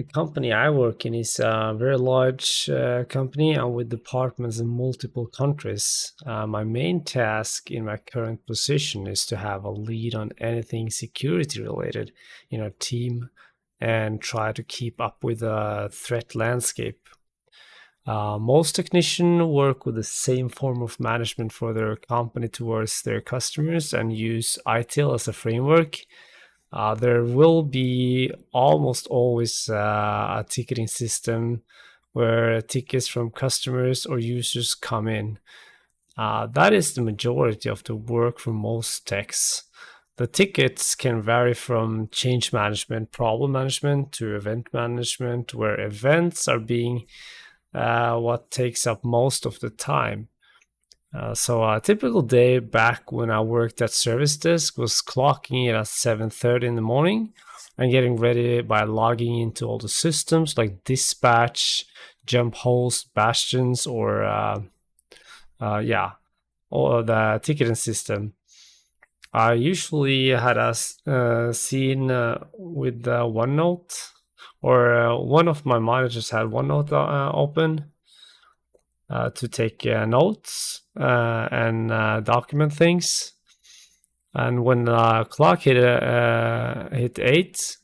The company I work in is a very large company and with departments in multiple countries. My main task in my current position is to have a lead on anything security related in our team and try to keep up with the threat landscape. Most technicians work with the same form of management for their company towards their customers and use ITIL as a framework. There will be almost always a ticketing system where tickets from customers or users come in. That is the majority of the work for most techs. The tickets can vary from change management, problem management to event management, where events are being what takes up most of the time. So a typical day back when I worked at service desk was clocking in at 7:30 in the morning and getting ready by logging into all the systems like dispatch, jump host, bastions, or the ticketing system. I usually had a scene with OneNote, or one of my managers had OneNote open to take notes and document things. And when the clock hit 8,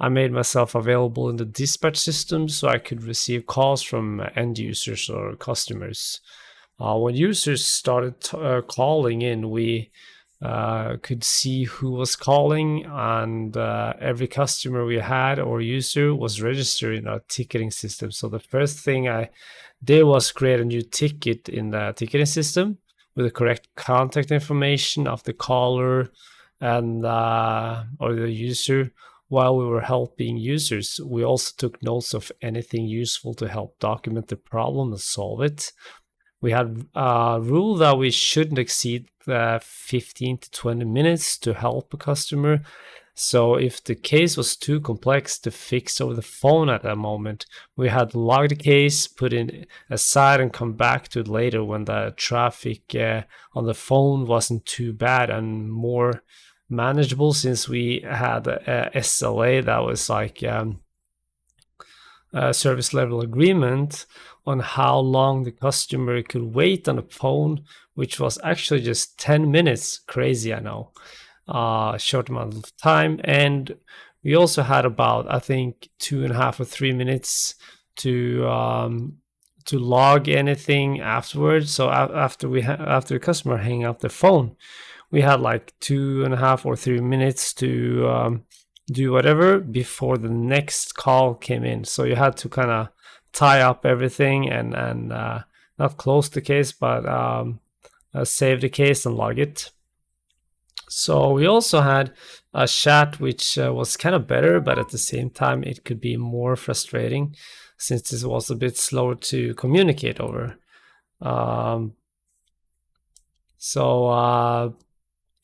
I made myself available in the dispatch system so I could receive calls from end users or customers. When users started calling in, we could see who was calling, and every customer we had or user was registered in our ticketing system. So the first thing I did was create a new ticket in the ticketing system with the correct contact information of the caller and or the user. While we were helping users, we also took notes of anything useful to help document the problem and solve it. We had a rule that we shouldn't exceed 15 to 20 minutes to help a customer. So if the case was too complex to fix over the phone at that moment, we had to log the case, put it aside, and come back to it later when the traffic on the phone wasn't too bad and more manageable, since we had a SLA that was like a service level agreement on how long the customer could wait on the phone, which was actually just 10 minutes. Crazy, I know. Short amount of time. And we also had about, I think, 2.5 or 3 minutes to log anything afterwards. So after after the customer hang up the phone, we had like 2.5 or 3 minutes to do whatever before the next call came in. So you had to kind of tie up everything and not close the case, but save the case and log it. So we also had a chat, which was kind of better, but at the same time, it could be more frustrating since this was a bit slower to communicate over. For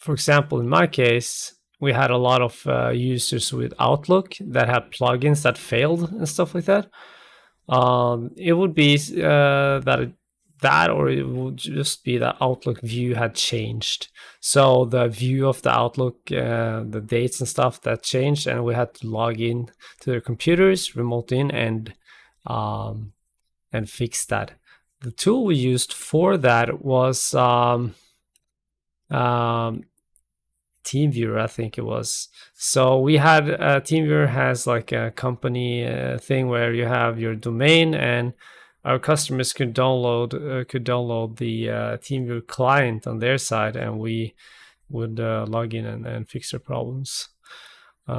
example, in my case, we had a lot of users with Outlook that had plugins that failed and stuff like that. It would be that, or it would just be that Outlook view had changed. So the view of the Outlook, the dates and stuff that changed, and we had to log in to their computers, remote in, and fix that. The tool we used for that was TeamViewer, I think it was. So we had TeamViewer has like a company thing where you have your domain, and our customers could download the TeamViewer client on their side, and we would log in and fix their problems.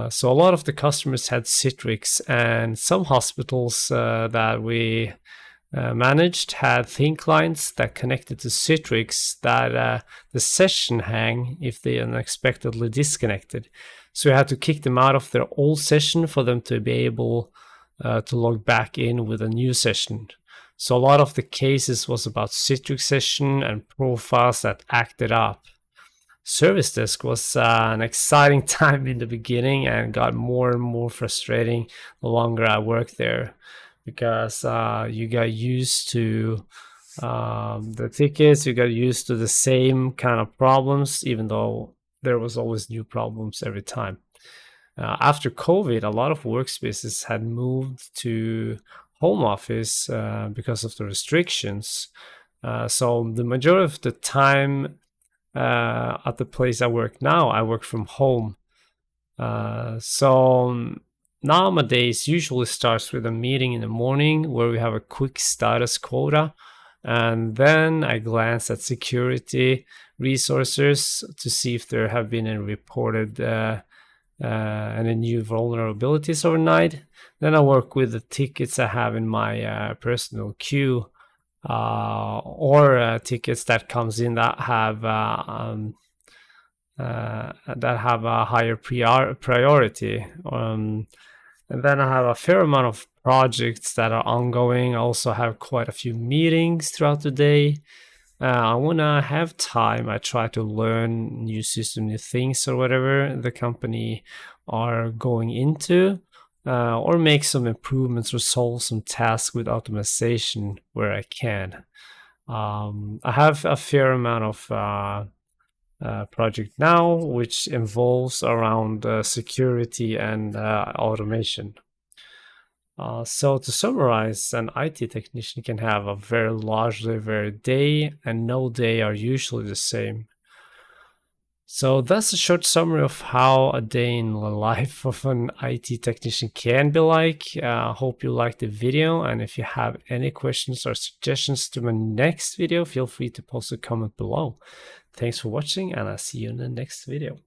So a lot of the customers had Citrix, and some hospitals that we managed had thin clients that connected to Citrix that the session hang if they unexpectedly disconnected. So we had to kick them out of their old session for them to be able to log back in with a new session. So a lot of the cases was about Citrix session and profiles that acted up. Service desk was an exciting time in the beginning and got more and more frustrating the longer I worked there, because you got used to the tickets, you got used to the same kind of problems, even though there was always new problems every time. After COVID, a lot of workspaces had moved to home office because of the restrictions. So the majority of the time at the place I work now, I work from home. So nowadays usually starts with a meeting in the morning where we have a quick status quota, and then I glance at security resources to see if there have been any reported any new vulnerabilities overnight. Then I work with the tickets I have in my personal queue, or tickets that comes in that have a higher priority. And then I have a fair amount of projects that are ongoing. I also have quite a few meetings throughout the day. When I have time, I try to learn new system, new things, or whatever the company are going into, or make some improvements or solve some tasks with automation where I can. I have a fair amount of project now, which involves around security and automation. So to summarize, an IT technician can have a very largely varied day, and no day are usually the same. So that's a short summary of how a day in the life of an IT technician can be like. Hope you liked the video, and if you have any questions or suggestions to my next video, feel free to post a comment below. Thanks for watching, and I'll see you in the next video.